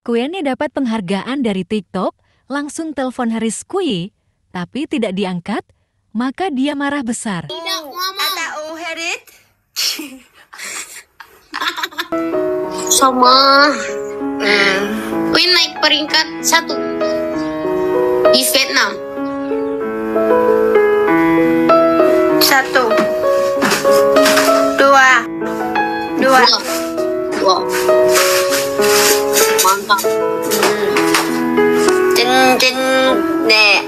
Queenie dapat penghargaan dari TikTok, langsung telepon Haris Kui, tapi tidak diangkat, maka dia marah besar. Tidak ngomong. Tahu Herit? Sama. Queen naik peringkat 1 di Vietnam. 1, 2, 2. Wow. Mantap. Cin nè.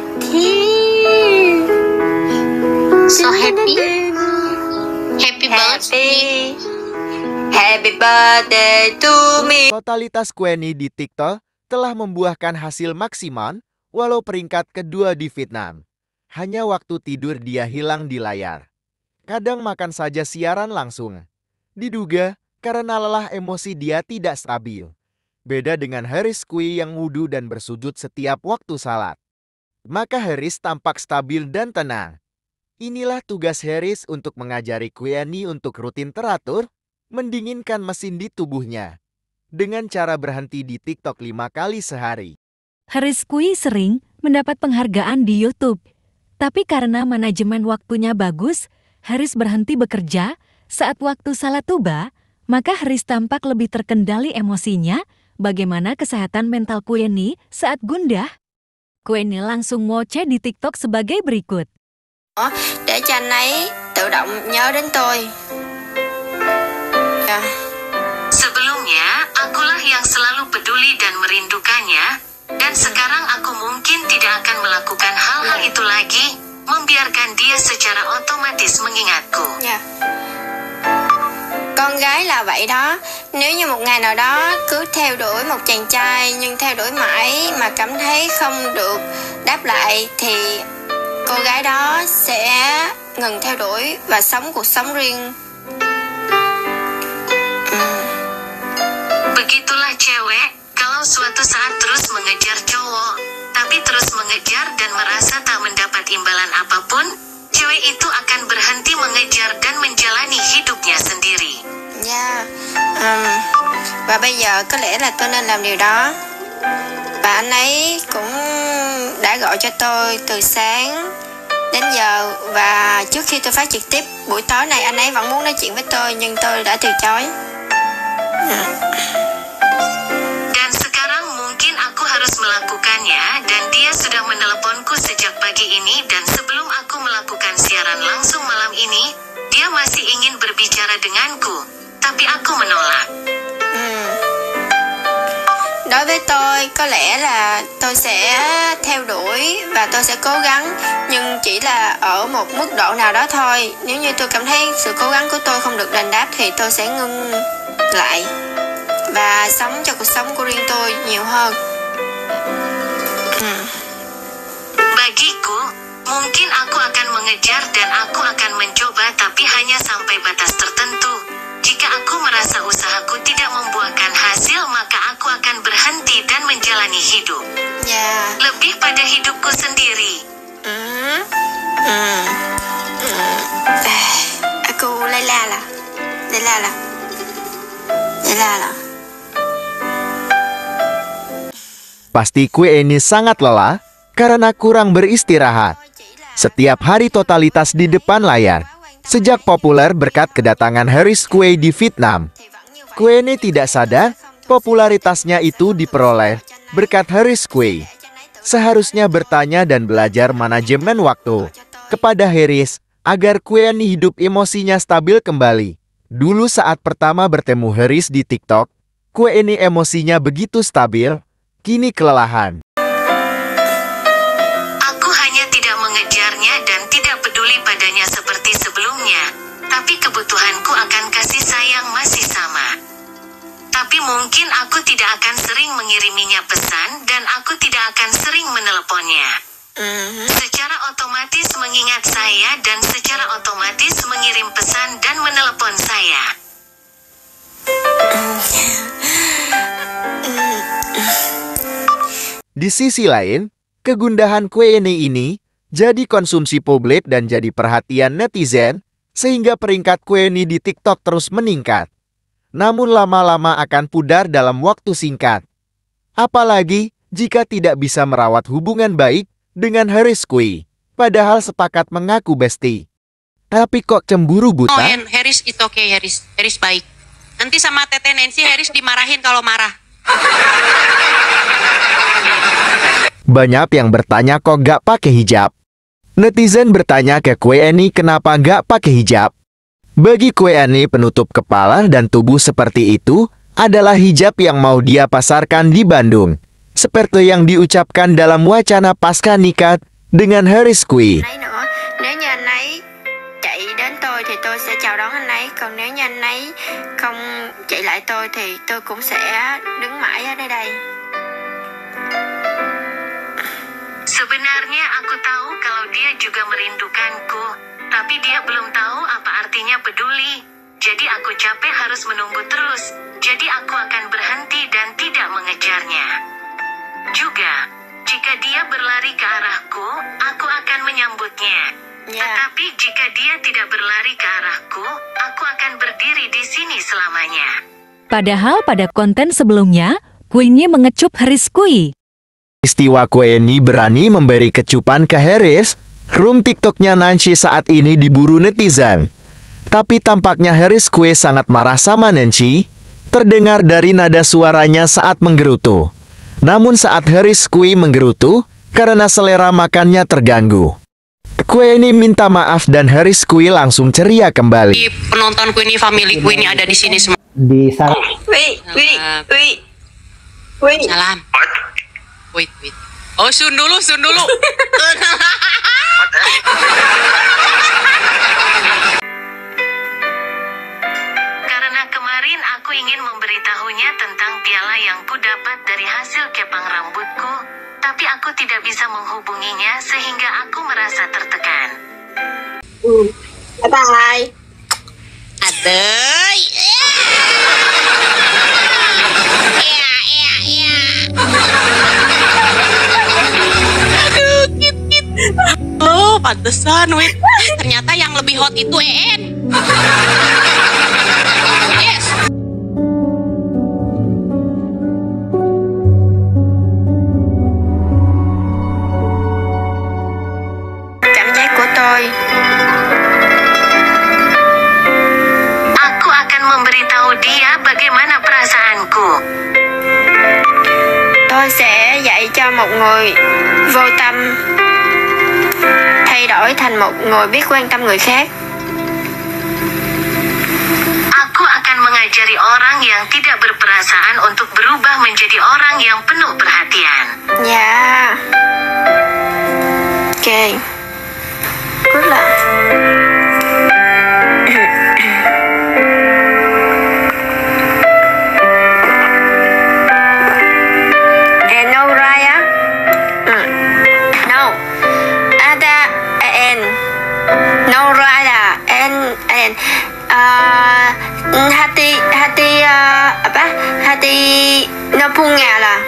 So happy. Happy banget. Happy birthday to me. Totalitas Queenie di TikTok telah membuahkan hasil maksimal walau peringkat kedua di Vietnam. Hanya waktu tidur dia hilang di layar. Kadang makan saja siaran langsung. Diduga karena lelah emosi dia tidak stabil. Beda dengan Haris Kui yang wudhu dan bersujud setiap waktu salat. Maka Haris tampak stabil dan tenang. Inilah tugas Haris untuk mengajari Queenie untuk rutin teratur, mendinginkan mesin di tubuhnya. Dengan cara berhenti di TikTok 5 kali sehari. Haris Kui sering mendapat penghargaan di YouTube. Tapi karena manajemen waktunya bagus, Haris berhenti bekerja saat waktu salat tiba, maka Haris tampak lebih terkendali emosinya. Bagaimana kesehatan mental Queenie saat gundah? Queenie langsung ngoceh di TikTok sebagai berikut. Để cho anh ấy tự động nhớ đến tôi. Sebelumnya, akulah yang selalu peduli dan merindukannya, dan sekarang aku mungkin tidak akan melakukan hal-hal itu lagi, membiarkan dia secara otomatis mengingatku. Con gái là vậy đó. Nếu như một ngày nào đó cứ theo đuổi một chàng trai nhưng theo đuổi mãi mà cảm thấy không được đáp lại thì cô gái đó sẽ ngừng theo đuổi và sống cuộc sống riêng. Begitulah cewek, kalau suatu saat terus mengejar cowok, tapi terus mengejar dan merasa tak mendapat imbalan apapun, cewek itu akan berhenti mengejar dan menjalani hidupnya sendiri. Và bây giờ có lẽ là tôi nên làm điều đó. Và anh ấy cũng đã gọi cho tôi từ sáng đến giờ. Và trước khi tôi phát trực tiếp buổi tối này, anh ấy vẫn muốn nói chuyện với tôi, nhưng tôi đã từ chối. Dan sekarang mungkin aku harus melakukannya, dan dia sudah meneleponku sejak pagi ini, dan sebelum aku melakukan siaran langsung malam ini, dia masih ingin berbicara denganku, tapi aku menolak. Đối với tôi, có lẽ là tôi sẽ theo đuổi và tôi sẽ cố gắng, nhưng chỉ là ở một mức độ nào đó thôi. Nếu như tôi cảm thấy sự cố gắng của tôi không được đền đáp thì tôi sẽ ngưng lại và sống cho cuộc sống của riêng tôi nhiều hơn. Bagiku, mungkin aku akan mengejar dan aku akan mencoba, tapi hanya sampai batas tertentu. Jika aku merasa usahaku tidak membuahkan hasil, maka aku akan berhenti dan menjalani hidup. Lebih pada hidupku sendiri. Aku Laila lah. Pasti Queenie sangat lelah karena kurang beristirahat. Setiap hari totalitas di depan layar. Sejak populer berkat kedatangan Haris Kui di Vietnam. Queenie tidak sadar popularitasnya itu diperoleh berkat Haris Kui. Seharusnya bertanya dan belajar manajemen waktu kepada Haris agar Queenie hidup emosinya stabil kembali. Dulu saat pertama bertemu Haris di TikTok, Queenie emosinya begitu stabil, kini kelelahan. Aku hanya tidak mengejarnya dan tidak peduli padanya seperti sebelumnya, tapi kebutuhanku akan kasih sayang masih sama. Tapi mungkin aku tidak akan sering mengiriminya pesan dan aku tidak akan sering meneleponnya. Secara otomatis mengingat saya dan secara otomatis mengirim pesan dan menelepon saya. Di sisi lain, kegundahan Queenie ini jadi konsumsi publik dan jadi perhatian netizen, sehingga peringkat Queenie di TikTok terus meningkat. Namun lama-lama akan pudar dalam waktu singkat. Apalagi jika tidak bisa merawat hubungan baik dengan Harris Kui, padahal sepakat mengaku bestie. Tapi kok cemburu buta? Oh, and Harris itu oke, Harris. Harris baik. Nanti sama Tete Nancy, Harris dimarahin kalau marah. Banyak yang bertanya kok gak pakai hijab. Netizen bertanya ke Kweeni kenapa gak pakai hijab. Bagi Kweeni, penutup kepala dan tubuh seperti itu adalah hijab yang mau dia pasarkan di Bandung. Seperti yang diucapkan dalam wacana pasca nikah dengan Harris Kui. Anh ấy nữa, nếu như anh ấy chạy đến thì tôi sẽ chào đón anh ấy. Còn nếu như anh ấy không chạy lại tôi thì tôi cũng sẽ đứng mãi ở đây. Sebenarnya aku tahu kalau dia juga merindukanku, tapi dia belum tahu apa artinya peduli. Jadi aku capek harus menunggu terus, jadi aku akan berhenti dan tidak mengejarnya. Juga, jika dia berlari ke arahku, aku akan menyambutnya. Tetapi jika dia tidak berlari ke arahku, aku akan berdiri di sini selamanya. Padahal pada konten sebelumnya, Kweenie mengecup Harris Kui. Peristiwa Kweenie berani memberi kecupan ke Harris, room TikToknya Nancy saat ini diburu netizen. Tapi tampaknya Harris Kui sangat marah sama Nancy, terdengar dari nada suaranya saat menggerutu. Namun saat Harris Kui menggerutu, karena selera makannya terganggu. Kweenie minta maaf dan Harris Kui langsung ceria kembali. Di penonton Kweenie, family Kweenie ada di sini semua. Di sana. Salam. Wait. Oh, sun dulu. Karena kemarin aku ingin memberitahunya tentang piala yang ku dapat dari hasil kepang rambutku, tapi aku tidak bisa menghubunginya sehingga aku merasa tertekan. Bye. Aduh. Aduh, kit. Oh, pantesan, wait. Ternyata yang lebih hot itu En. Yes. Cảm giác của tôi. Aku akan memberitahu dia bagaimana perasaanku. Tôi sẽ dạy cho một người vô tâm thay đổi thành một người biết quan tâm người khác. Aku akan mengajari orang yang tidak berperasaan untuk berubah menjadi orang yang penuh perhatian. Dạ. Ok. Good luck. And no right á? No. Ada and no right à? And hati apa? Hati no punga lah.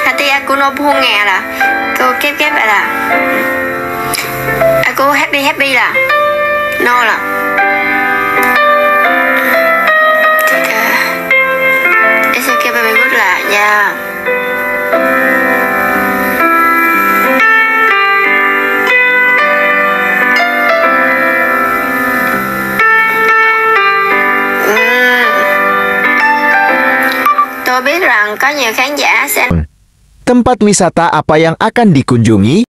Hati aku no punga lah. Cô kép lại là aku happy là no là it's okay baby good là yeah. Tôi biết rằng có nhiều khán giả sẽ Tempat wisata apa yang akan dikunjungi?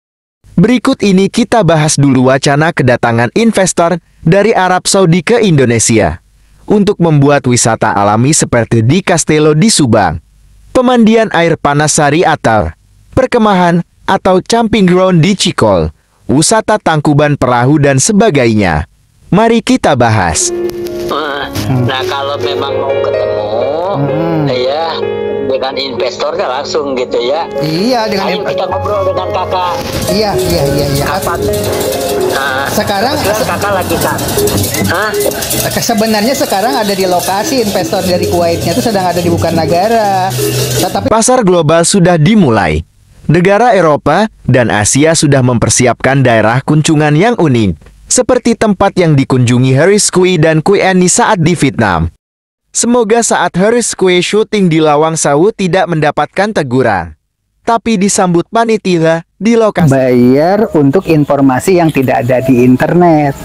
Berikut ini kita bahas dulu wacana kedatangan investor dari Arab Saudi ke Indonesia untuk membuat wisata alami seperti di Castello di Subang, pemandian air panas Sari Atar, perkemahan atau camping ground di Cikol, wisata Tangkuban Perahu dan sebagainya. Mari kita bahas. Nah, kalau memang mau ketemu, ya dengan investornya langsung gitu ya. Iya, dengan Ayo kita ngobrol dengan kakak. Iya. Kapan? Nah, Sekarang kakak lagi kan? Hah? sebenarnya sekarang ada di lokasi investor dari Kuwaitnya itu sedang ada di Bukanagara. Tetapi Pasar global sudah dimulai. Negara Eropa dan Asia sudah mempersiapkan daerah kunjungan yang unik, seperti tempat yang dikunjungi Harris Kui dan Kweenie saat di Vietnam. Semoga saat Haris Kue syuting di Lawang Sewu tidak mendapatkan teguran, tapi disambut panitia di lokasi. Bayar untuk informasi yang tidak ada di internet,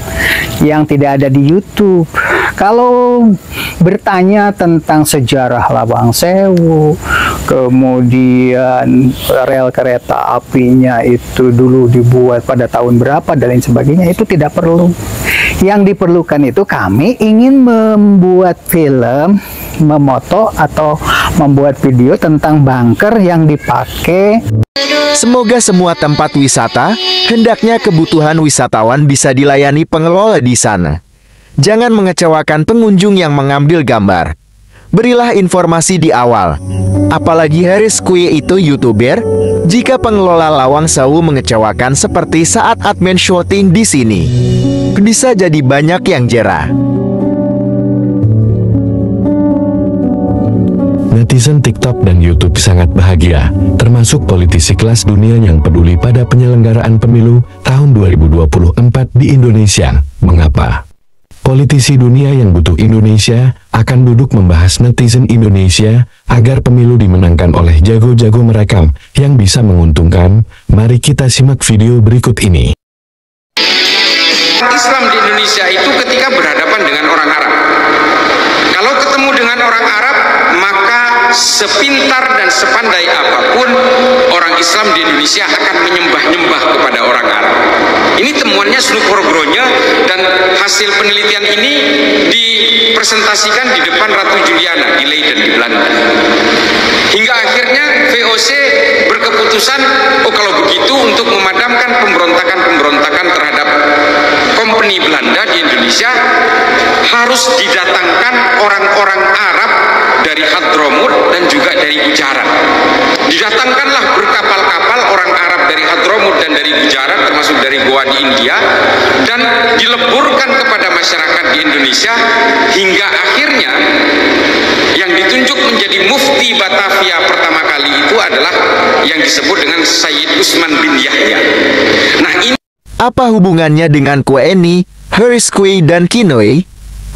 yang tidak ada di YouTube. Kalau bertanya tentang sejarah Lawang Sewu, kemudian rel kereta apinya itu dulu dibuat pada tahun berapa dan lain sebagainya, itu tidak perlu. Yang diperlukan itu kami ingin membuat film, memoto atau membuat video tentang bunker yang dipakai. Semoga semua tempat wisata, hendaknya kebutuhan wisatawan bisa dilayani pengelola di sana. Jangan mengecewakan pengunjung yang mengambil gambar. Berilah informasi di awal. Apalagi Haris Kue itu YouTuber, jika pengelola Lawang Sewu mengecewakan seperti saat admin syuting di sini, bisa jadi banyak yang jera. Netizen TikTok dan YouTube sangat bahagia, termasuk politisi kelas dunia yang peduli pada penyelenggaraan pemilu tahun 2024 di Indonesia. Mengapa? Politisi dunia yang butuh Indonesia akan duduk membahas netizen Indonesia agar pemilu dimenangkan oleh jago-jago merekam yang bisa menguntungkan. Mari kita simak video berikut ini. Islam di Indonesia itu ketika berhadapan dengan orang Arab. Kalau ketemu dengan orang Arab, maka sepintar dan sepandai apapun orang Islam di Indonesia akan menyembah-nyembah kepada orang Arab. Ini temuannya Snukorgronya, dan hasil penelitian ini dipresentasikan di depan Ratu Juliana di Leiden di Belanda. Hingga akhirnya VOC berkeputusan, oh kalau begitu untuk memadamkan pemberontakan-pemberontakan terhadap company Belanda di Indonesia harus didatangkan orang-orang Arab dari Hadramut dan juga dari Gujarat. Didatangkanlah berkapal-kapal orang Arab dari Hadramut dan dari Gujarat, termasuk dari Goa di India, dan dileburkan kepada masyarakat di Indonesia hingga akhirnya yang ditunjuk menjadi mufti Batavia pertama kali itu adalah yang disebut dengan Sayyid Usman bin Yahya. Nah, ini apa hubungannya dengan Kue, Haris Kue dan Kinoy?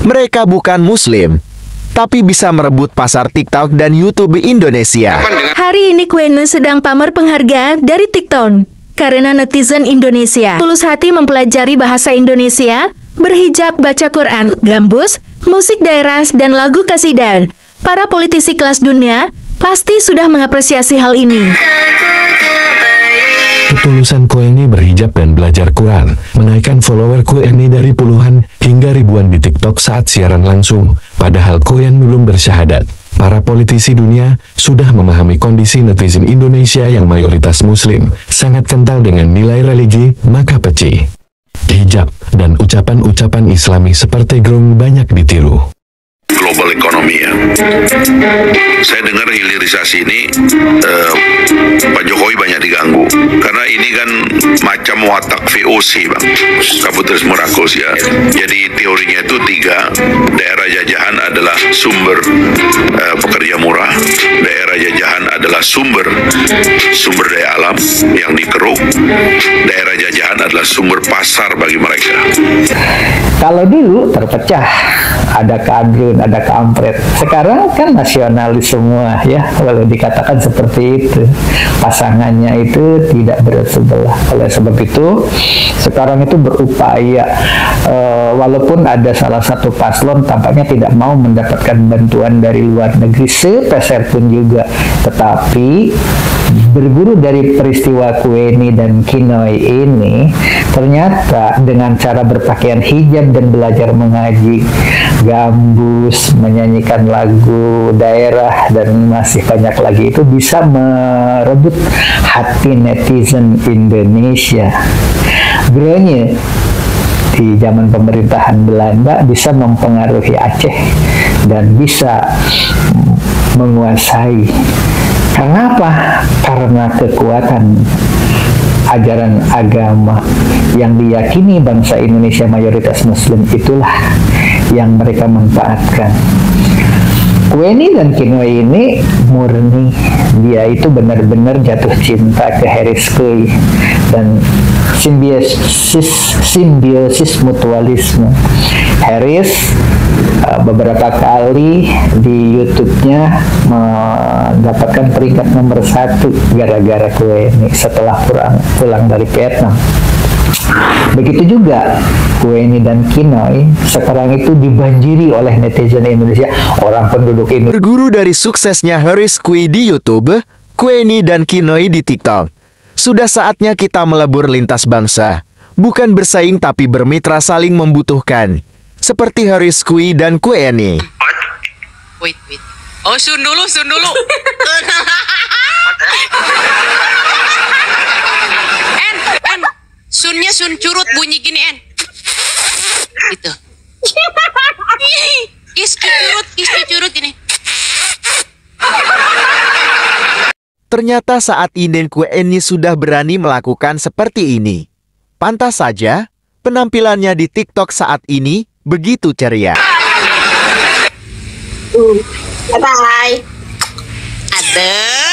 Mereka bukan Muslim, tapi bisa merebut pasar TikTok dan YouTube Indonesia. Hari ini Kue sedang pamer penghargaan dari TikTok. Karena netizen Indonesia tulus hati mempelajari bahasa Indonesia, berhijab, baca Quran, gambus, musik daerah, dan lagu kasidah. Para politisi kelas dunia pasti sudah mengapresiasi hal ini. Ketulusan Koeni berhijab dan belajar Quran menaikkan follower Koeni dari puluhan hingga ribuan di TikTok saat siaran langsung, padahal Koen belum bersyahadat. Para politisi dunia sudah memahami kondisi netizen Indonesia yang mayoritas Muslim, sangat kental dengan nilai religi, maka peci, hijab, dan ucapan-ucapan Islami seperti gerung banyak ditiru. Global ekonomi ya. Saya dengar hilirisasi ini Pak Jokowi banyak diganggu karena ini kan macam watak VOC bang, kapitalisme rakus ya. Jadi teorinya itu 3, daerah jajahan adalah sumber pekerja murah, daerah jajahan adalah sumber daya alam yang dikeruk, daerah jajahan adalah sumber pasar bagi mereka. Kalau dulu terpecah, ada kadrun, ada kampret. Sekarang kan nasionalis semua ya, kalau dikatakan seperti itu. Pasangannya itu tidak bersebelah. Oleh sebab itu, sekarang itu berupaya, walaupun ada salah satu paslon tampaknya tidak mau mendapatkan bantuan dari luar negeri sepeser pun juga, tetapi berguru dari peristiwa Kueni dan Kinoy ini, ternyata dengan cara berpakaian hijab dan belajar mengaji, gambus, menyanyikan lagu daerah, dan masih banyak lagi, itu bisa merebut hati netizen Indonesia. Gerenya di zaman pemerintahan Belanda bisa mempengaruhi Aceh dan bisa menguasai. Karena apa? Karena kekuatan ajaran agama yang diyakini bangsa Indonesia mayoritas Muslim itulah yang mereka manfaatkan. Kueni dan Kinoy ini murni, dia itu benar-benar jatuh cinta ke Haris Kue, dan simbiosis mutualisme. Harris beberapa kali di YouTube-nya mendapatkan peringkat nomor 1 gara-gara kue ini setelah pulang dari Vietnam. Begitu juga Kueni dan Kinoy sekarang itu dibanjiri oleh netizen Indonesia, orang penduduk ini. Berguru dari suksesnya Harris Kui di YouTube, Kueni dan Kinoy di TikTok. Sudah saatnya kita melebur lintas bangsa, bukan bersaing tapi bermitra saling membutuhkan. Seperti Harris Kui dan Kueni. Wait. Oh, Sun dulu. En, Sunnya Sun curut bunyi gini, En. Gitu. Kis curut gini. Ternyata saat ini Kueni sudah berani melakukan seperti ini. Pantas saja, penampilannya di TikTok saat ini begitu ceria. Bye-bye. Ada.